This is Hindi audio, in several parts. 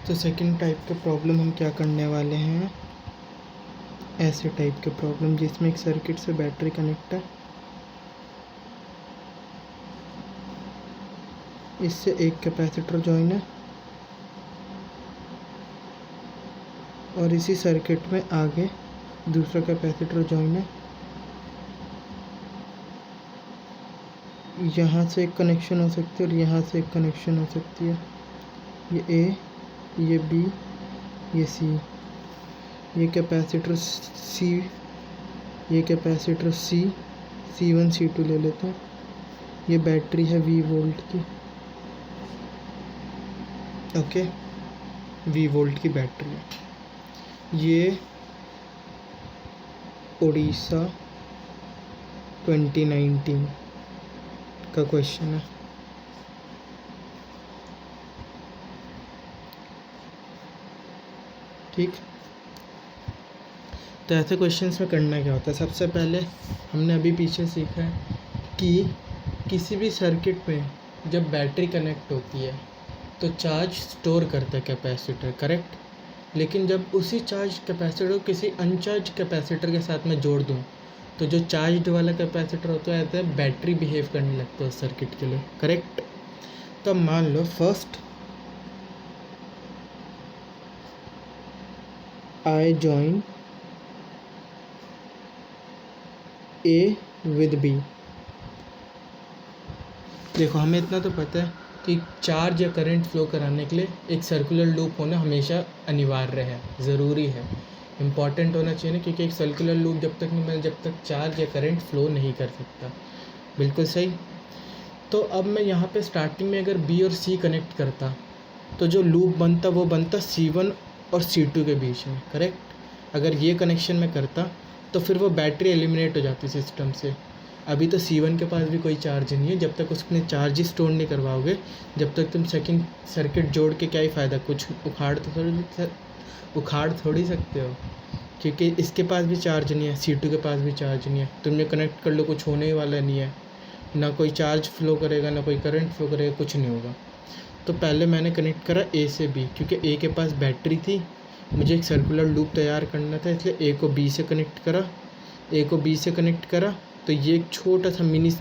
तो सेकंड टाइप के प्रॉब्लम हम क्या करने वाले हैं, ऐसे टाइप के प्रॉब्लम जिसमें एक सर्किट से बैटरी कनेक्ट है, इससे एक कैपेसिटर जॉइन है और इसी सर्किट में आगे दूसरा कैपेसिटर जॉइन है। यहाँ से एक कनेक्शन हो सकती है और यहाँ से एक कनेक्शन हो सकती है। ये ए, ये बी, ये सी। ये कैपेसिटर सी, ये कैपेसिटर सी, C1 C2 ले लेते हैं। ये बैटरी है V वोल्ट की, ओके, V वोल्ट की बैटरी है। ये ओडिशा 2019 का क्वेश्चन है। ठीक, तो ऐसे क्वेश्चंस में करना क्या होता है, सबसे पहले हमने अभी पीछे सीखा है कि किसी भी सर्किट में जब बैटरी कनेक्ट होती है तो चार्ज स्टोर करता है कैपेसिटर, करेक्ट। लेकिन जब उसी चार्ज कैपेसिटर को किसी अनचार्ज कैपेसिटर के साथ में जोड़ दूँ तो जो चार्ज्ड वाला कैपेसिटर होता है बैटरी बिहेव करने लगता है उस सर्किट के लिए, करेक्ट। तो मान लो first I join A with B. देखो हमें इतना तो पता है कि चार्ज या करंट फ्लो कराने के लिए एक सर्कुलर लूप होना हमेशा अनिवार्य है, ज़रूरी है, इम्पॉर्टेंट होना चाहिए ना, क्योंकि एक सर्कुलर लूप जब तक नहीं बने जब तक चार्ज या करंट फ्लो नहीं कर सकता। बिल्कुल सही। तो अब मैं यहाँ पे स्टार्टिंग में अगर बी और सी कनेक्ट करता तो जो लूप बनता वो बनता C1 और C2 के बीच में, करेक्ट। अगर ये कनेक्शन में करता तो फिर वो बैटरी एलिमिनेट हो जाती सिस्टम से। अभी तो C1 के पास भी कोई चार्ज नहीं है, जब तक उसने चार्ज ही स्टोर नहीं करवाओगे जब तक तुम सेकंड सर्किट जोड़ के क्या ही फ़ायदा, कुछ उखाड़ थोड़ी सकते हो, क्योंकि इसके पास भी चार्ज नहीं है, C2 के पास भी चार्ज नहीं है। तुम ये कनेक्ट कर लो, कुछ होने ही वाला नहीं है, ना कोई चार्ज फ्लो करेगा ना कोई करंट फ्लो करेगा, कुछ नहीं होगा। तो पहले मैंने कनेक्ट करा ए से बी, क्योंकि ए के पास बैटरी थी, मुझे एक सर्कुलर लूप तैयार करना था, इसलिए ए को बी से कनेक्ट करा। ए को बी से कनेक्ट करा तो ये एक छोटा सा मिनी,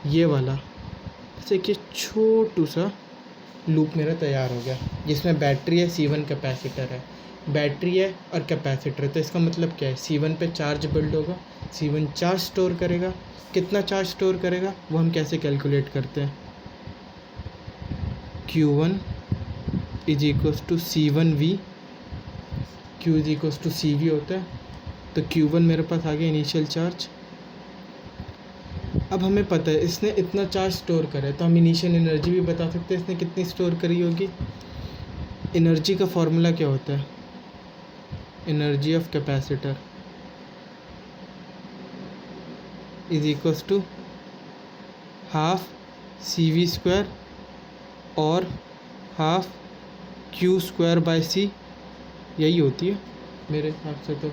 ये वाला जैसे कि छोटू सा लूप मेरा तैयार हो गया, जिसमें बैटरी है, C1 कैपेसिटर है, बैटरी है और कैपेसिटर है। तो इसका मतलब क्या है, C1 पे चार्ज बिल्ड होगा, C1 चार्ज स्टोर करेगा। कितना चार्ज स्टोर करेगा वो हम कैसे कैलकुलेट करते हैं, Q1 is equals to C1V, Q is equals to CV होता है। तो Q1 मेरे पास आ गया इनिशियल चार्ज। अब हमें पता है इसने इतना चार्ज स्टोर करा है, तो हम इनिशियल एनर्जी भी बता सकते हैं इसने कितनी स्टोर करी होगी। एनर्जी का फॉर्मूला क्या होता है, energy of capacitor is equals to half CV square और half Q square by C, यही होती है मेरे हिसाब से, तो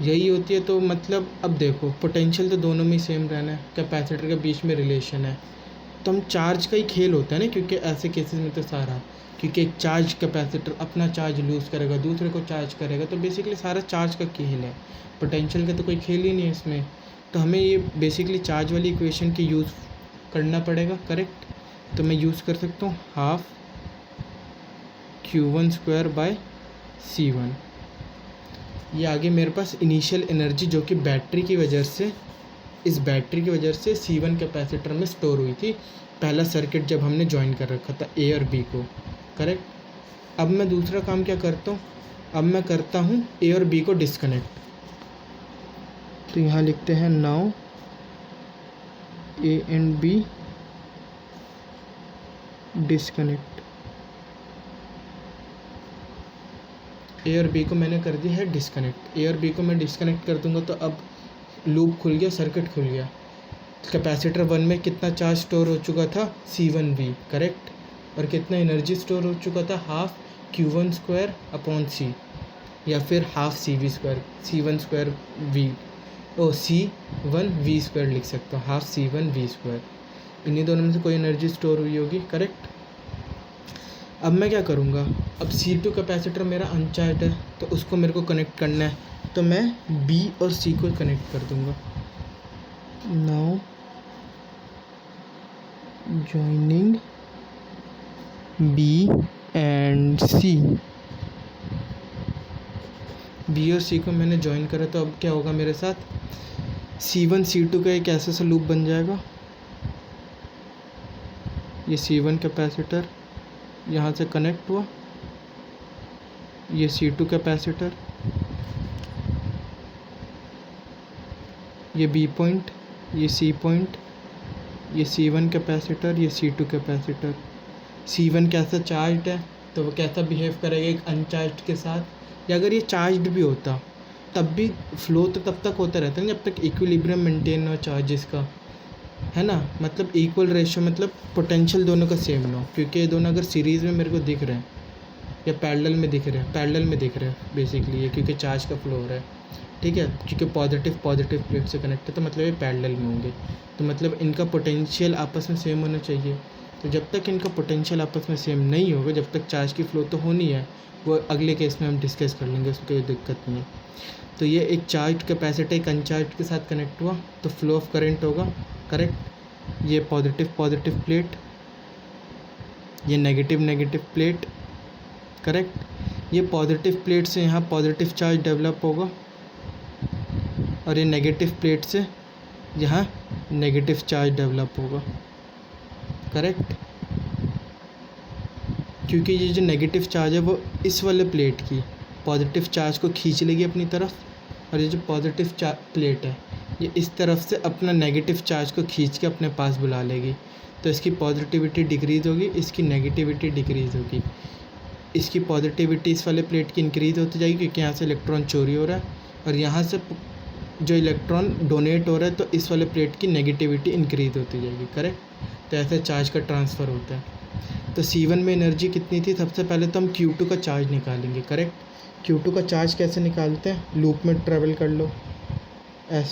यही होती है। तो मतलब अब देखो पोटेंशियल तो दोनों में सेम रहना है, कैपेसिटर के बीच में रिलेशन है, तो हम चार्ज का ही खेल होता है ना, क्योंकि ऐसे केसेस में तो सारा, क्योंकि एक चार्ज कैपेसिटर अपना चार्ज लूज़ करेगा, दूसरे को चार्ज करेगा, तो बेसिकली सारा चार्ज का खेल है, पोटेंशियल का तो कोई खेल ही नहीं है इसमें। तो हमें ये बेसिकली चार्ज वाली इक्वेशन की यूज़ करना पड़ेगा, करेक्ट। तो मैं यूज़ कर सकता हूँ half Q1 square by C1। ये आगे मेरे पास इनिशियल एनर्जी जो कि बैटरी की वजह से, इस बैटरी की वजह से C1 कैपेसिटर में स्टोर हुई थी, पहला सर्किट जब हमने ज्वाइन कर रखा था A और B को, करेक्ट। अब मैं दूसरा काम क्या करता हूँ, अब मैं करता हूँ A और B को डिस्कनेक्ट। तो यहाँ लिखते हैं now A and B disconnect. A और बी को मैंने कर दिया है डिस्कनेक्ट। ए और बी को मैं डिस्कनेक्ट कर दूंगा तो अब लूप खुल गया, सर्किट खुल गया। कैपेसिटर 1 में कितना चार्ज स्टोर हो चुका था, C1V, करेक्ट। और कितना एनर्जी स्टोर हो चुका था, half Q1 square upon C, या फिर half CV square, C1 square V, C1V square लिख सकता हूँ, हाफ C1V स्क्वायर। इन्हीं दोनों में से कोई एनर्जी स्टोर हुई होगी, करेक्ट। अब मैं क्या करूँगा, अब C2 कैपेसिटर मेरा अनचार्ज है तो उसको मेरे को कनेक्ट करना है, तो मैं B और C को कनेक्ट कर दूँगा। Now joining B and C। B और C को मैंने ज्वाइन करा, तो अब क्या होगा मेरे साथ, C1 C2 का एक ऐसा सा लूप बन जाएगा। ये C1 कैपेसिटर यहाँ से कनेक्ट हुआ, ये C2 कैपेसिटर, ये B पॉइंट, ये C पॉइंट, ये C1 कैपेसिटर, ये C2 कैपेसिटर। C1 कैसा चार्ज है तो वो कैसा बिहेव करेगा एक अनचार्ज के साथ, या अगर ये चार्ज भी होता तब भी फ्लो तो तब तक होता रहता है जब तक इक्विलिब्रियम मेंटेन हो चार्जेस का, है ना। मतलब इक्वल रेशियो, मतलब पोटेंशियल दोनों का सेम ना हो, क्योंकि ये दोनों अगर सीरीज़ में मेरे को दिख रहे हैं या पैरेलल में दिख रहे हैं बेसिकली ये, क्योंकि चार्ज का फ्लो हो रहा है, ठीक है, क्योंकि पॉजिटिव प्लेट से कनेक्ट है तो मतलब ये पैरेलल में होंगे, तो मतलब इनका पोटेंशियल आपस में सेम होना चाहिए। तो जब तक इनका पोटेंशियल आपस में सेम नहीं होगा, जब तक चार्ज की फ़्लो तो होनी है, वो अगले केस में हम डिस्कस कर लेंगे, उसकी कोई दिक्कत नहीं है। तो ये एक चार्ज कैपेसिटर एक अनचार्ज के साथ कनेक्ट हुआ तो फ्लो ऑफ करंट होगा, करेक्ट। ये पॉजिटिव प्लेट, ये नेगेटिव प्लेट, करेक्ट। ये पॉजिटिव प्लेट से यहाँ पॉजिटिव चार्ज डेवलप होगा और ये नेगेटिव प्लेट से यहाँ नेगेटिव चार्ज डेवलप होगा, करेक्ट। क्योंकि ये जो नेगेटिव चार्ज है वो इस वाले प्लेट की पॉजिटिव चार्ज को खींच लेगी अपनी तरफ, और ये जो पॉजिटिव प्लेट है ये इस तरफ से अपना नेगेटिव चार्ज को खींच के अपने पास बुला लेगी। तो इसकी पॉजिटिविटी डिक्रीज़ होगी, इसकी नेगेटिविटी डिक्रीज़ होगी। इसकी पॉजिटिविटी इस वाले प्लेट की इंक्रीज़ होती जाएगी क्योंकि यहाँ से इलेक्ट्रॉन चोरी हो रहा है, और यहाँ से जो इलेक्ट्रॉन डोनेट हो रहा है तो इस वाले प्लेट की नेगेटिविटी इंक्रीज़ होती जाएगी, करेक्ट। तो ऐसे चार्ज का ट्रांसफ़र होता है। तो C1 में एनर्जी कितनी थी, सबसे पहले तो हम Q2 का चार्ज निकालेंगे, करेक्ट। Q2 का चार्ज कैसे निकालते हैं, लूप में ट्रेवल कर लो,